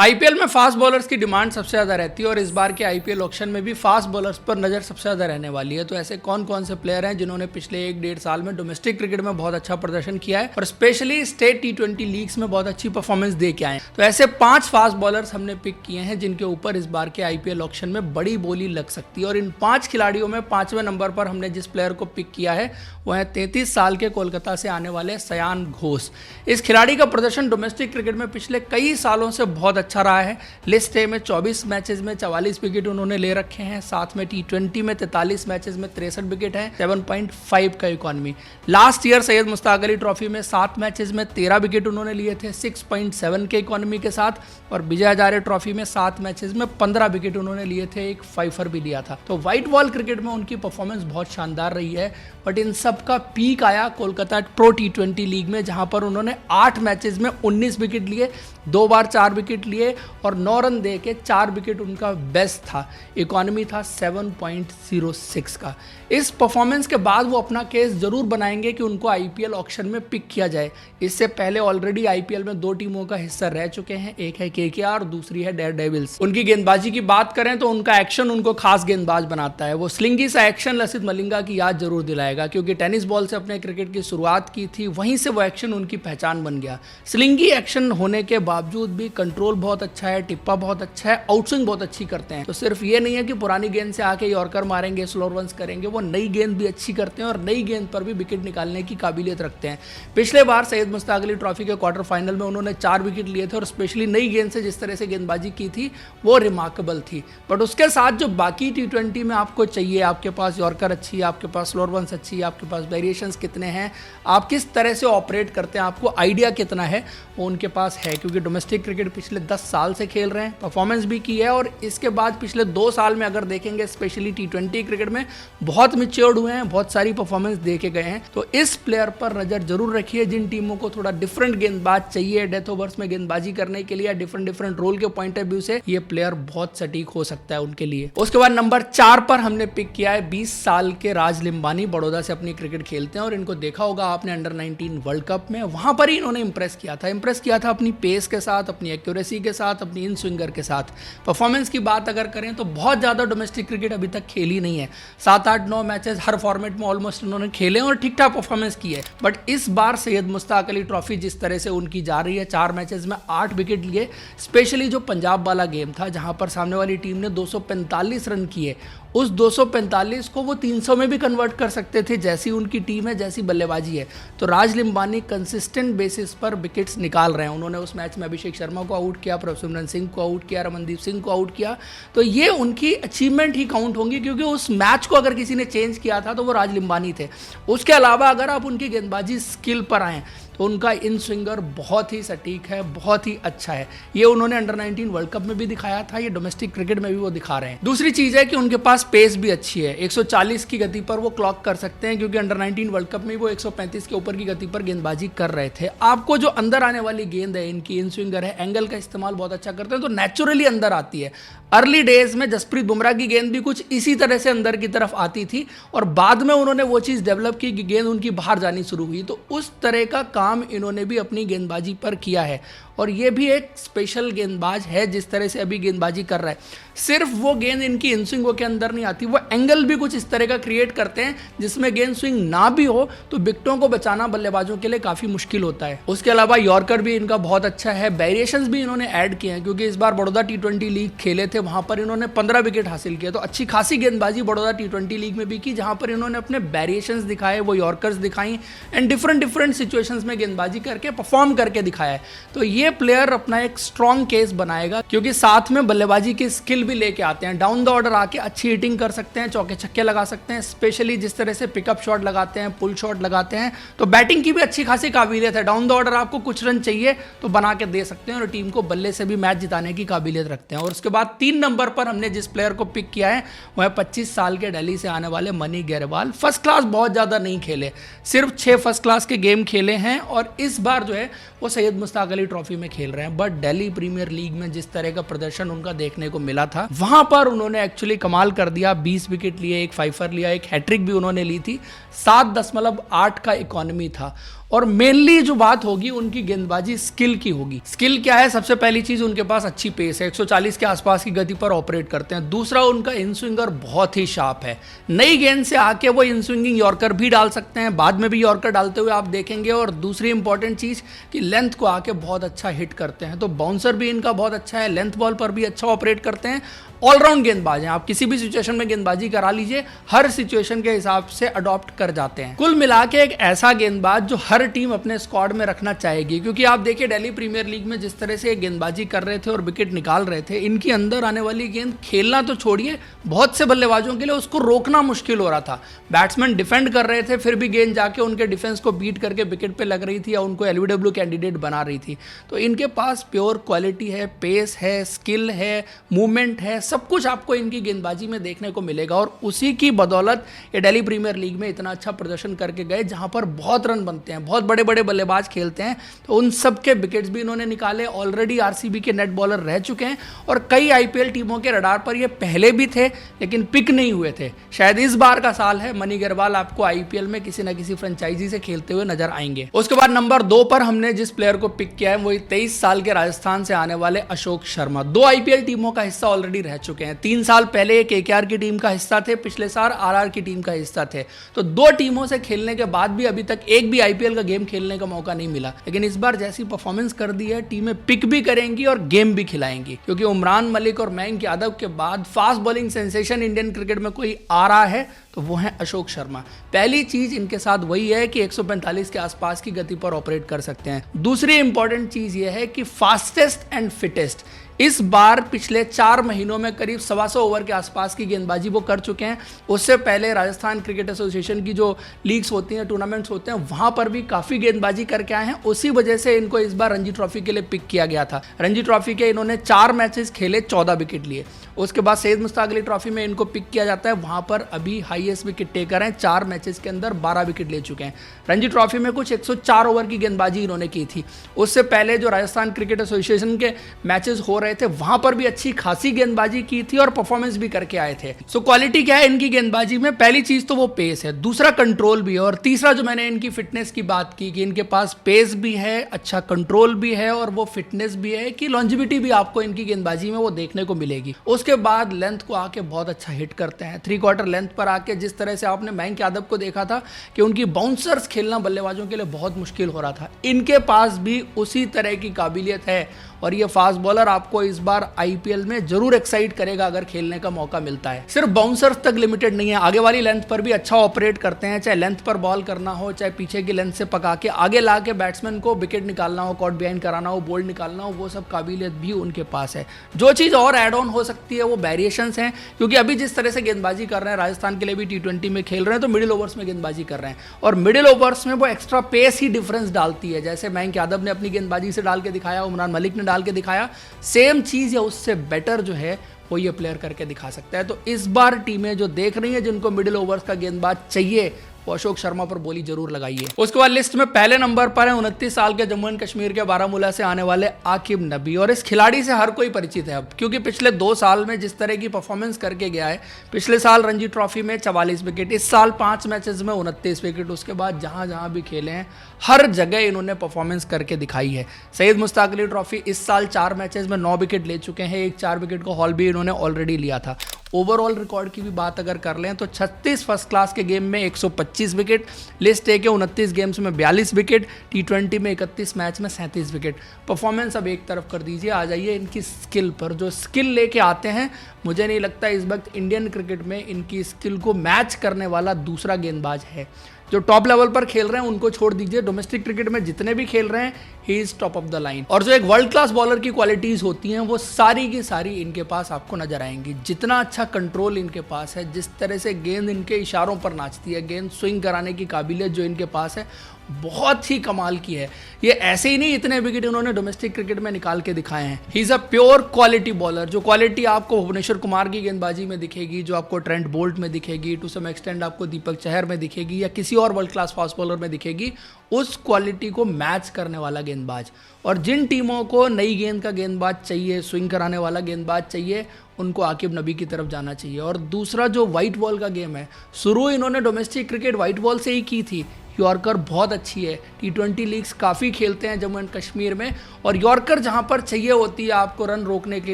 IPL में fast bowlers की demand सबसे ज़्यादा रहती है और इस बार के आईपीएल ऑक्शन में भी फास्ट बॉलर्स पर नज़र सबसे ज़्यादा रहने वाली है। तो ऐसे कौन कौन से प्लेयर हैं जिन्होंने पिछले 1-1.5 साल में डोमेस्टिक क्रिकेट में बहुत अच्छा प्रदर्शन किया है और स्पेशली स्टेट T20 लीग्स में बहुत अच्छी परफॉर्मेंस दे के आए। तो ऐसे 5 फास्ट बॉलर्स हमने पिक किए हैं जिनके ऊपर इस बार के आईपीएल ऑक्शन में बड़ी बोली लग सकती है। और इन 5 खिलाड़ियों में 5वें नंबर पर हमने जिस प्लेयर को पिक किया है वो है 33 साल के कोलकाता से आने वाले सयान घोष। इस खिलाड़ी का प्रदर्शन डोमेस्टिक क्रिकेट में पिछले कई सालों से बहुत अच्छा रहा है। लिस्ट ए में 24 मैचेस में 44 विकेट उन्होंने ले रखे हैं, साथ में T20 में 43 मैचेस में 63 विकेट हैं, 7.5 का economy. Last year Syed Mushtaq Ali trophy में 7 मैचेस में 13 विकेट उन्होंने लिए थे 6.7 के इकॉनमी के साथ, और विजय हजारे ट्रॉफी में 7 मैचेस में 15 विकेट उन्होंने लिए थे, एक फाइफर भी लिया था। तो व्हाइट बॉल क्रिकेट में उनकी परफॉर्मेंस बहुत शानदार रही है, बट इन सब का पीक आया कोलकाता प्रो T20 लीग में, जहां पर उन्होंने 8 मैचेस में 19 विकेट लिए, 2 बार 4 विकेट लिए और 9 रन दे के 4 विकेट उनका बेस्ट था। इकॉनमी था 7.06 का। इस परफॉर्मेंस के बाद वो अपना केस जरूर बनाएंगे कि उनको आईपीएल ऑक्शन में पिक किया जाए। इससे पहले ऑलरेडी आईपीएल में 2 टीमों का हिस्सा रह चुके हैं, एक है केकेआर, दूसरी है डेयरडेविल्स। उनकी गेंदबाजी की बात करें तो उनका एक्शन उनको खास गेंदबाज बनाता है। वो स्लिंगी सा एक्शन लसित मलिंगा की याद जरूर दिलाएगा, क्योंकि टेनिस बॉल से अपने क्रिकेट की शुरुआत की थी, वहीं से वो एक्शन उनकी पहचान बन गया। स्लिंगी एक्शन होने के बावजूद भी कंट्रोल बहुत अच्छा है, टिप्पा बहुत अच्छा है, आउटस्विंग बहुत अच्छी करते हैं। तो सिर्फ ये नहीं है कि पुरानी गेंद से आके यॉर्कर मारेंगे, स्लो रन्स करेंगे, वो नई गेंद भी अच्छी करते हैं और नई गेंद पर भी विकेट निकालने की काबिलियत रखते हैं। पिछले बार सैयद मुश्ताक अली ट्रॉफी के क्वार्टर फाइनल में उन्होंने 4 विकेट लिए थे और स्पेशली नई गेंद से जिस तरह से गेंदबाजी की थी वो रिमार्केबल थी। बट उसके साथ जो बाकी T20 में आपको चाहिए, आपके पास यॉर्कर अच्छी है, आपके पास स्लो रन्स अच्छी है, आपके पास वेरिएशंस कितने हैं, आप किस तरह से ऑपरेट करते हैं, आपको आइडिया कितना है, वो उनके पास है। क्योंकि डोमेस्टिक क्रिकेट पिछले 10 साल से खेल रहे हैं, परफॉर्मेंस भी की है, और इसके बाद पिछले 2 साल में अगर देखेंगे स्पेशली T20 क्रिकेट में बहुत मैच्योर्ड हुए हैं, बहुत सारी परफॉर्मेंस दे के गए हैं। तो इस प्लेयर पर नजर जरूर रखिए। जिन टीमों को थोड़ा डिफरेंट गेंदबाज चाहिए डेथ ओवर्स में गेंदबाजी करने के लिए, डिफरेंट रोल के पॉइंट ऑफ व्यू से ये प्लेयर बहुत सटीक हो सकता है उनके लिए। उसके बाद नंबर 4 पर हमने पिक किया है 20 साल के राज लिम्बानी। बड़ौदा से अपनी क्रिकेट खेलते हैं और इनको देखा होगा आपने अंडर 19 वर्ल्ड कप में, वहां पर ही इन्होंने इंप्रेस किया था अपनी पेस के साथ, अपनी एक्यूरेसी के साथ, अपनी इन स्विंगर के साथ। परफॉर्मेंस की बात अगर करें तो बहुत ज्यादा डोमेस्टिक क्रिकेट अभी तक खेली नहीं है, 7-8-9 मैचेस हर फॉर्मेट में ऑलमोस्ट उन्होंने खेले और ठीक ठाक परफॉर्मेंस की है। बट इस बार सैयद मुश्ताक अली ट्रॉफी जिस तरह से उनकी जा रही है, 4 मैचेस में 8 विकेट लिए, स्पेशली जो पंजाब वाला गेम था जहां पर सामने वाली टीम ने 245 रन किए, उस 245 को वो 300 में भी कन्वर्ट कर सकते थे, जैसी उनकी टीम है, जैसी बल्लेबाजी है। तो राज लिम्बानी कंसिस्टेंट बेसिस पर विकेट्स निकाल रहे हैं। उन्होंने उस मैच में अभिषेक शर्मा को आउट किया, प्रभसिमरन सिंह को आउट किया, रमनदीप सिंह को आउट किया। तो ये उनकी अचीवमेंट ही काउंट होंगी, क्योंकि उस मैच को अगर किसी ने चेंज किया था तो वो राज लिम्बानी थे। उसके अलावा अगर आप उनकी गेंदबाजी स्किल पर आएँ तो उनका इन स्विंगर बहुत ही सटीक है, बहुत ही अच्छा है। ये उन्होंने अंडर 19 वर्ल्ड कप में भी दिखाया था, ये डोमेस्टिक क्रिकेट में भी वो दिखा रहे हैं। दूसरी चीज है कि उनके पास पेस भी अच्छी है, 140 की गति पर वो क्लॉक कर सकते हैं, क्योंकि अंडर 19 वर्ल्ड कप में वो 135 के ऊपर की गति पर गेंदबाजी कर रहे थे। आपको जो अंदर आने वाली गेंद है, इनकी इन स्विंगर है, एंगल का इस्तेमाल बहुत अच्छा करते हैं, तो नेचुरली अंदर आती है। अर्ली डेज में जसप्रीत बुमराह की गेंद भी कुछ इसी तरह से अंदर की तरफ आती थी, और बाद में उन्होंने वो चीज डेवलप की कि गेंद उनकी बाहर जानी शुरू हुई। तो उस तरह का काम इन्होंने भी अपनी गेंदबाजी पर किया है, और ये भी एक स्पेशल गेंदबाज है जिस तरह से अभी गेंदबाजी कर रहा है। सिर्फ वो गेंद इनकी इन स्विंगों के अंदर नहीं आती, वो एंगल भी कुछ इस तरह का क्रिएट करते हैं जिसमें गेंद स्विंग ना भी हो तो विकेटों को बचाना बल्लेबाजों के लिए काफी मुश्किल होता है। उसके अलावा यॉर्कर भी इनका बहुत अच्छा है, वेरिएशंस भी इन्होंने ऐड किए हैं, क्योंकि इस बार बड़ौदा T20 लीग खेले थे, वहां पर इन्होंने 15 विकेट हासिल किए। तो अच्छी खासी गेंदबाजी बड़ौदा T20 लीग में भी की, जहां पर इन्होंने अपने वेरिएशंस दिखाए, वो यॉर्कर्स दिखाई एंड डिफरेंट सिचुएशंस में गेंदबाजी करके परफॉर्म करके दिखाया है। तो ये प्लेयर अपना एक स्ट्रॉन्ग केस बनाएगा, क्योंकि साथ में बल्लेबाजी की स्किल भी लेके आते हैं। डाउन द ऑर्डर आके अच्छी हिटिंग कर सकते हैं, चौके छक्के लगा सकते हैं, स्पेशली जिस तरह से पिकअप शॉट लगाते हैं, पुल शॉट लगाते हैं। तो बैटिंग की भी अच्छी खासी काबिलियत है। डाउन द ऑर्डर आपको कुछ रन चाहिए तो बना के दे सकते हैं, और टीम को बल्ले से भी मैच जिताने की काबिलियत रखते हैं। और उसके बाद 3 नंबर पर हमने जिस प्लेयर को पिक किया है वो है 25 साल के दिल्ली से आने वाले मनी गेरवाल। फर्स्ट क्लास बहुत ज्यादा नहीं खेले, सिर्फ 6 फर्स्ट क्लास के गेम खेले हैं, और इस बार जो है वो सैयद मुश्ताक अली ट्रॉफी में खेल रहे हैं। बट दिल्ली प्रीमियर लीग में जिस तरह का प्रदर्शन उनका देखने को मिला था, वहां पर उन्होंने एक्चुअली कमाल कर दिया। 20 विकेट लिए, एक फाइफर लिया, एक हैट्रिक भी उन्होंने ली थी, 7.8 का इकॉनमी था। और मेनली जो बात होगी उनकी गेंदबाजी स्किल की होगी। स्किल क्या है? सबसे पहली चीज, उनके पास अच्छी पेस है, 140 के आसपास की गति पर ऑपरेट करते हैं। दूसरा, उनका इन स्विंगर बहुत ही शार्प है। नई गेंद से आके वो इन स्विंगिंग यॉर्कर भी डाल सकते हैं, बाद में भी यॉर्कर डालते हुए आप देखेंगे। और दूसरी इंपॉर्टेंट चीज कि लेंथ को आके बहुत अच्छा हिट करते हैं, तो बाउंसर भी इनका बहुत अच्छा है, लेंथ बॉल पर भी अच्छा ऑपरेट करते हैं। ऑलराउंड गेंदबाज हैं, आप किसी भी सिचुएशन में गेंदबाजी करा लीजिए, हर सिचुएशन के हिसाब से अडॉप्ट कर जाते हैं। कुल मिला के एक ऐसा गेंदबाज जो हर टीम अपने स्क्वाड में रखना चाहेगी, क्योंकि आप देखिए दिल्ली प्रीमियर लीग में जिस तरह से गेंदबाजी कर रहे थे और विकेट निकाल रहे थे, इनके अंदर आने वाली गेंद खेलना तो छोड़िए, बहुत से बल्लेबाजों के लिए उसको रोकना मुश्किल हो रहा था। बैट्समैन डिफेंड कर रहे थे, फिर भी गेंद जाके उनके डिफेंस को बीट करके विकेट पे लग रही थी या उनको एलबीडब्ल्यू कैंडिडेट बना रही थी। तो इनके पास प्योर क्वालिटी है, पेस है, स्किल है, मूवमेंट है, सब कुछ आपको इनकी गेंदबाजी में देखने को मिलेगा। और उसी की बदौलत ये दिल्ली प्रीमियर लीग में इतना अच्छा प्रदर्शन करके गए, जहां पर बहुत रन बनते हैं, बहुत बड़े बड़े बल्लेबाज खेलते हैं, तो उन सब के विकेट्स भी इन्होंने निकाले। ऑलरेडी आरसीबी के नेट बॉलर रह चुके हैं और कई आईपीएल टीमों के रडार पर ये पहले भी थे, लेकिन पिक नहीं हुए थे। शायद इस बार का साल है, मनी अग्रवाल आपको आईपीएल में किसी ना किसी फ्रेंचाइजी से खेलते हुए नजर आएंगे। उसके बाद नंबर 2 पर हमने जिस प्लेयर को पिक किया है वही 23 साल के राजस्थान से आने वाले अशोक शर्मा। 2 आईपीएल टीमों का हिस्सा ऑलरेडी रह चुके हैं। 3 साल पहले केकेआर की टीम का हिस्सा थे, पिछले साल आरआर की टीम का हिस्सा थे। तो 2 टीमों से खेलने के बाद भी अभी तक एक भी आईपीएल का गेम खेलने का मौका नहीं मिला, लेकिन इस बार जैसी परफॉर्मेंस कर दी है, टीमें पिक भी करेंगी और गेम भी खिलाएंगी, क्योंकि उमरान मलिक और मयंक यादव के बाद fast bowling sensation Indian cricket में कोई आ रहा है तो वो है अशोक शर्मा। पहली चीज इनके साथ वही है कि 145 के आसपास की गति पर ऑपरेट कर सकते हैं। दूसरी इंपॉर्टेंट चीज ये है कि फास्टेस्ट एंड फिटेस्ट। इस बार पिछले 4 महीनों में करीब 125 ओवर के आसपास की गेंदबाजी वो कर चुके हैं। उससे पहले राजस्थान क्रिकेट एसोसिएशन की जो लीग्स होती हैं, टूर्नामेंट्स होते हैं, वहां पर भी काफी गेंदबाजी करके आए हैं। उसी वजह से इनको इस बार रणजी ट्रॉफी के लिए पिक किया गया था। रणजी ट्रॉफी के इन्होंने 4 मैचेस खेले, 14 विकेट लिए। उसके बाद सैयद मुश्ताक अली ट्रॉफी में इनको पिक किया जाता है, वहां पर अभी हाईएस्ट विकेट टेकर हैं, 4 मैचेस के अंदर 12 विकेट ले चुके हैं। रणजी ट्रॉफी में कुछ 104 ओवर की गेंदबाजी इन्होंने की थी। उससे पहले जो राजस्थान क्रिकेट एसोसिएशन के मैचेस हो रहे थे, वहां पर भी अच्छी खासी गेंदबाजी की थी और परफॉर्मेंस भी करके आए थे। सो क्वालिटी क्या है इनकी गेंदबाजी में? पहली चीज तो वो पेस है, दूसरा कंट्रोल भी है, और तीसरा जो मैंने इनकी फिटनेस की बात की कि इनके पास पेस भी है, अच्छा कंट्रोल भी है और वो फिटनेस भी है कि लॉन्जिविटी भी आपको इनकी गेंदबाजी में वो देखने को मिलेगी। उसके बाद लेंथ को आके बहुत अच्छा हिट करते हैं। 3/4 लेंथ पर आके जिस तरह से आपने मयंक यादव को देखा था कि उनकी बाउंसर्स खेलना बल्लेबाजों के लिए बहुत मुश्किल हो रहा था, इनके पास भी उसी तरह की काबिलियत है। और ये फास्ट बॉलर आपको इस बार आईपीएल में जरूर एक्साइट करेगा अगर खेलने का मौका मिलता है। सिर्फ बाउंसर्स तक लिमिटेड नहीं है, आगे वाली लेंथ पर भी अच्छा ऑपरेट करते हैं। चाहे लेंथ पर बॉल करना हो, चाहे पीछे की लेंथ से पका के आगे ला के बैट्समैन को विकेट निकालना हो, कॉट बिहाइंड कराना हो, बोल्ड निकालना हो, वो सब काबिलियत भी उनके पास है। जो चीज़ और एड ऑन हो सकती है वो वेरिएशंस हैं, क्योंकि अभी जिस तरह से गेंदबाजी कर रहे हैं, राजस्थान के लिए भी T20 में खेल रहे हैं, तो मिडिल ओवर्स में गेंदबाजी कर रहे हैं और मिडिल ओवर्स में वो एक्स्ट्रा पेस ही डिफरेंस डालती है। जैसे मयंक यादव ने अपनी गेंदबाजी से डाल के दिखाया, उमरान मलिक ने डाल के दिखाया, सेम चीज या उससे बेटर जो है वो ये प्लेयर करके दिखा सकता है। तो इस बार टीमें जो देख रही हैं जिनको मिडिल ओवर्स का गेंदबाज चाहिए, वो अशोक शर्मा पर बोली जरूर लगाइए। उसके बाद लिस्ट में पहले नंबर पर है 29 साल के जम्मू एंड कश्मीर के बारामूला से आने वाले आकिब नबी। और इस खिलाड़ी से हर कोई परिचित है अब, क्योंकि पिछले 2 साल में जिस तरह की परफॉर्मेंस करके गया है, पिछले साल रणजी ट्रॉफी में 44 विकेट, इस साल 5 मैचेस में 29 विकेट। उसके बाद जहां जहां भी खेले हैं हर जगह इन्होंने परफॉर्मेंस करके दिखाई है। सैयद मुश्ताक अली ट्रॉफी इस साल 4 मैचेस में 9 विकेट ले चुके हैं, एक 4 विकेट को हॉल भी इन्होंने ऑलरेडी लिया था। ओवरऑल रिकॉर्ड की भी बात अगर कर लें तो 36 फर्स्ट क्लास के गेम में 125 विकेट, लिस्ट ए के 29 गेम्स में 42 विकेट, T20 में 31 मैच में 37 विकेट। परफॉर्मेंस अब एक तरफ कर दीजिए, आ जाइए इनकी स्किल पर। जो स्किल लेके आते हैं, मुझे नहीं लगता इस वक्त इंडियन क्रिकेट में इनकी स्किल को मैच करने वाला दूसरा गेंदबाज है। जो टॉप लेवल पर खेल रहे हैं उनको छोड़ दीजिए, डोमेस्टिक क्रिकेट में जितने भी खेल रहे हैं he is top of the line. और जो एक वर्ल्ड क्लास बॉलर की क्वालिटीज होती हैं वो सारी की सारी इनके पास आपको नजर आएंगी। जितना अच्छा कंट्रोल इनके पास है, जिस तरह से गेंद इनके इशारों पर नाचती है, गेंद स्विंग कराने की काबिलियत जो इनके पास है बहुत ही कमाल की है। ये ऐसे ही नहीं, इतने विकेट इन्होंने डोमेस्टिक क्रिकेट में निकाल के दिखाए हैं। He is a pure quality bowler. जो क्वालिटी आपको भुवनेश्वर कुमार की गेंदबाजी में दिखेगी, जो आपको ट्रेंट बोल्ट में दिखेगी, टू सम एक्सटेंड आपको दीपक चहर में दिखेगी या किसी और वर्ल्ड क्लास फास्ट बॉलर में दिखेगी, उस क्वालिटी को मैच करने वाला गेंदबाज। और जिन टीमों को नई गेंद का गेंदबाज चाहिए, स्विंग कराने वाला गेंदबाज चाहिए, उनको आकिब नबी की तरफ जाना चाहिए। और दूसरा जो वाइट बॉल का गेम है, शुरू इन्होंने डोमेस्टिक क्रिकेट वाइट बॉल से ही की थी। यॉर्कर बहुत अच्छी है। T20 लीग्स काफ़ी खेलते हैं जम्मू एंड कश्मीर में, और यॉर्कर जहाँ पर चाहिए होती है आपको रन रोकने के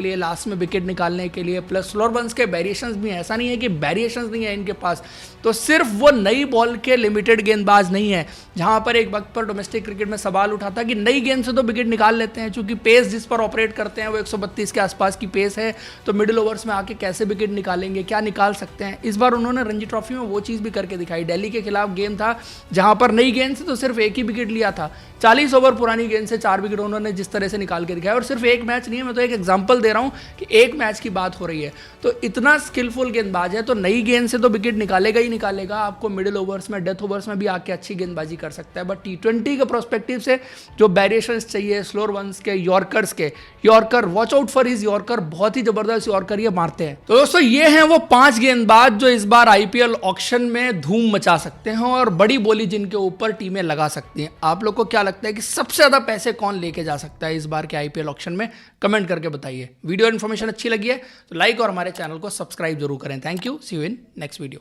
लिए, लास्ट में विकेट निकालने के लिए, प्लस स्लोअर बंस के वेरिएशंस भी हैं। ऐसा नहीं है कि वेरिएशंस नहीं है इनके पास, तो सिर्फ वो नई बॉल के लिमिटेड गेंदबाज नहीं है। जहाँ पर एक वक्त पर डोमेस्टिक क्रिकेट में सवाल उठा था कि नई गेंद से तो विकेट निकाल लेते हैं, चूंकि पेस जिस पर ऑपरेट करते हैं वो 132 के आसपास की पेस है, तो मिडिल ओवर्स में आके कैसे विकेट निकालेंगे, क्या निकाल सकते हैं। इस बार उन्होंने रणजी ट्रॉफी में वो चीज़ भी करके दिखाई। दिल्ली के खिलाफ गेम था जहाँ पर नई गेंद से तो सिर्फ एक ही विकेट लिया था, 40 ओवर पुरानी गेंद से 4 विकेट उन्होंने जिस तरह से निकाल के दिखाया। और सिर्फ एक मैच नहीं है, मैं तो एक एग्जांपल दे रहा हूं कि एक मैच की बात हो रही है, तो इतना स्किलफुल गेंदबाज है, तो नई गेंद से तो विकेट निकालेगा ही निकालेगा, आपको मिडिल ओवर्स में, डेथ ओवर्स में भी आके अच्छी गेंदबाजी कर सकता है। बट T20 के प्रोस्पेक्टिव से जो वेरिएशंस चाहिए स्लोअर वंस के, यॉर्कर्स के, yorker watch out for his yorker, बहुत ही जबरदस्त यॉर्कर ये मारते हैं। तो दोस्तों ये हैं वो 5 गेंदबाज जो इस बार IPL ऑक्शन में धूम मचा सकते हैं और बड़ी बोली जिनके ऊपर टीमें लगा सकती हैं। आप लोग को क्या लगता है कि सबसे ज्यादा पैसे कौन लेके जा सकता है इस बार के IPL ऑक्शन में? कमेंट करके बताइए। वीडियो इन्फॉर्मेशन अच्छी लगी है तो लाइक और हमारे चैनल को सब्सक्राइब जरूर करें। Thank you, see you in next video.